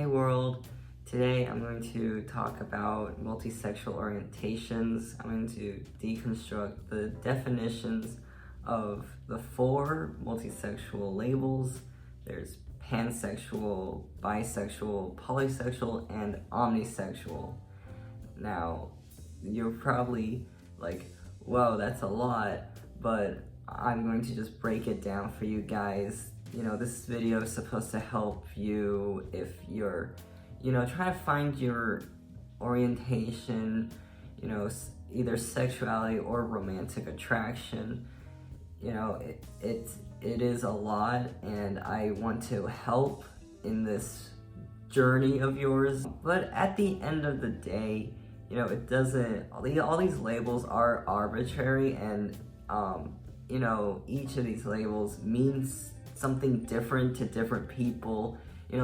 Hey world, today I'm going to talk about multisexual orientations. I'm going to deconstruct the definitions of the 4 multisexual labels. There's pansexual, bisexual, polysexual, and omnisexual. Now, you're probably like, whoa, that's a lot, but I'm going to just break it down for you guys. This video is supposed to help you if you're, trying to find your orientation, either sexuality or romantic attraction. It is a lot, and I want to help in this journey of yours. But at the end of the day, it doesn't, all these labels are arbitrary, and, each of these labels means something different to different people.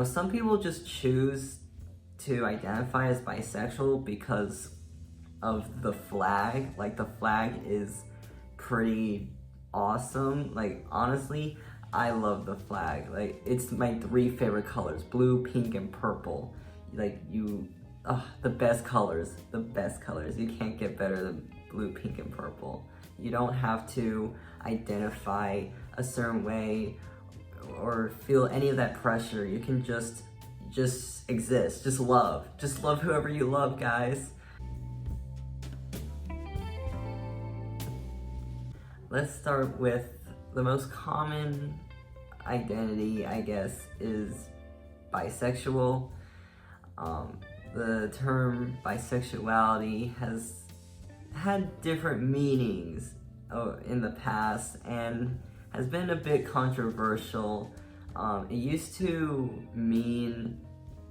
Some people just choose to identify as bisexual because of the flag. Like, the flag is pretty awesome. Like, honestly, I love the flag. Like, it's my 3 favorite colors: blue, pink, and purple. Like, the best colors. You can't get better than blue, pink, and purple. You don't have to identify a certain way or feel any of that pressure. You can just exist, just love whoever you love, guys. Let's start with the most common identity, I guess, is bisexual. The term bisexuality has had different meanings in the past and has been a bit controversial. It used to mean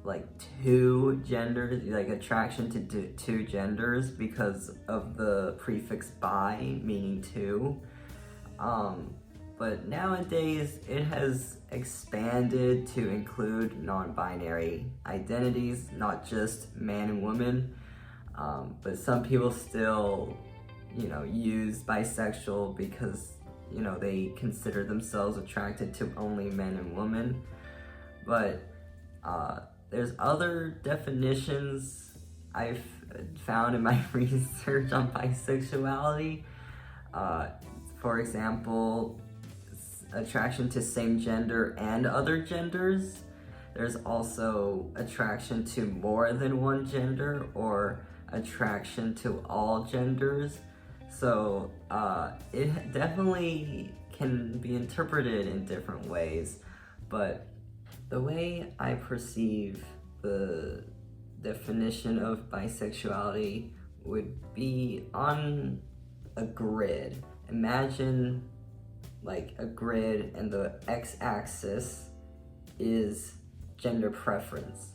like 2 genders, like attraction to 2 genders because of the prefix bi, meaning 2. But nowadays it has expanded to include non-binary identities, not just man and woman. But some people still, use bisexual because they consider themselves attracted to only men and women. But there's other definitions I've found in my research on bisexuality. For example, attraction to same gender and other genders. There's also attraction to more than one gender, or attraction to all genders. So it definitely can be interpreted in different ways, but the way I perceive the definition of bisexuality would be on a grid. Imagine like a grid, and the x-axis is gender preference.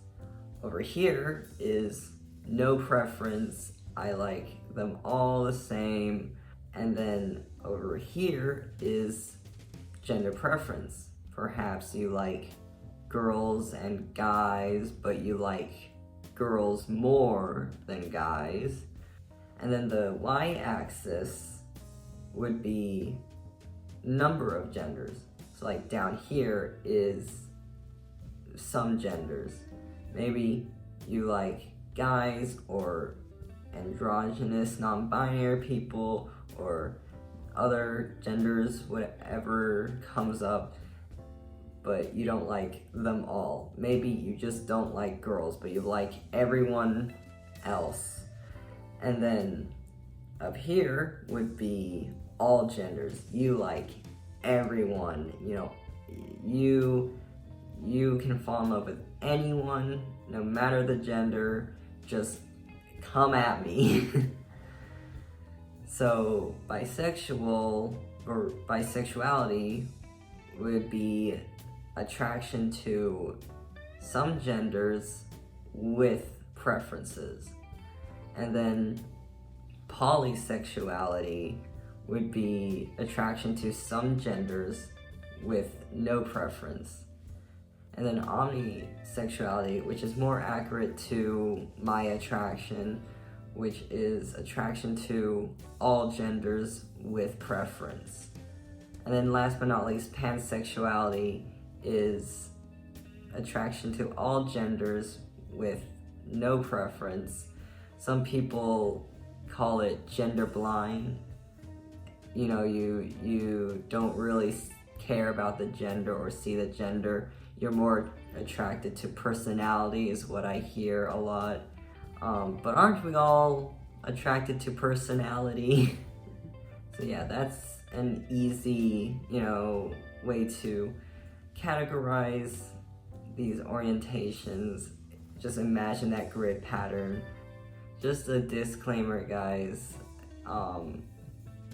Over here is no preference, I like them all the same. And then over here is gender preference. Perhaps you like girls and guys, but you like girls more than guys. And then the y-axis would be number of genders. So like down here is some genders. Maybe you like guys or androgynous, non-binary people, or other genders, whatever comes up, but you don't like them all. Maybe you just don't like girls, but you like everyone else. And then up here would be all genders. You like everyone. You can fall in love with anyone, no matter the gender. Just come at me. So bisexual, or bisexuality, would be attraction to some genders with preferences. And then polysexuality would be attraction to some genders with no preference. And then omnisexuality, which is more accurate to my attraction, which is attraction to all genders with preference. And then last but not least, pansexuality is attraction to all genders with no preference. Some people call it gender blind. You know, you don't really care about the gender or see the gender. You're more attracted to personality is what I hear a lot. But aren't we all attracted to personality? So yeah, that's an easy, way to categorize these orientations. Just imagine that grid pattern. Just a disclaimer, guys.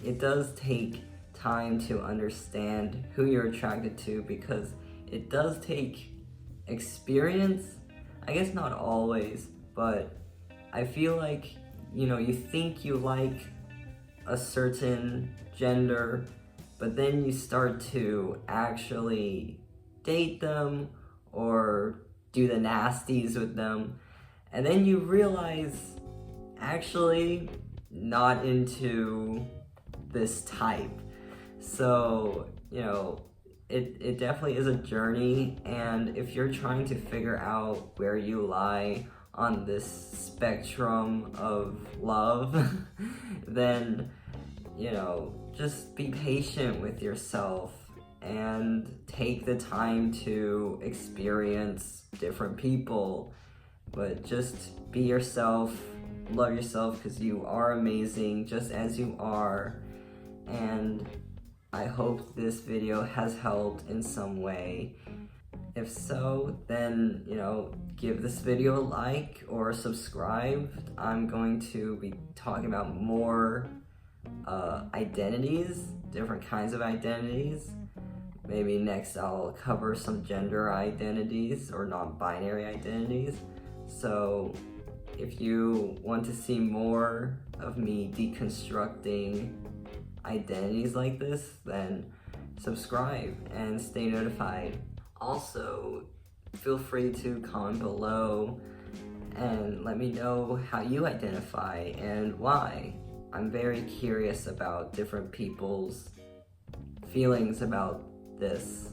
It does take time to understand who you're attracted to because it does take experience. I guess not always, but I feel like, you think you like a certain gender, but then you start to actually date them or do the nasties with them, and then you realize, actually, not into this type. So, it definitely is a journey, and if you're trying to figure out where you lie on this spectrum of love, then, just be patient with yourself and take the time to experience different people. But just be yourself, love yourself, because you are amazing just as you are. And I hope this video has helped in some way. If so, then, give this video a like or subscribe. I'm going to be talking about more identities, different kinds of identities. Maybe next I'll cover some gender identities or non-binary identities. So if you want to see more of me deconstructing identities like this, then subscribe and stay notified. Also, feel free to comment below and let me know how you identify and why. I'm very curious about different people's feelings about this.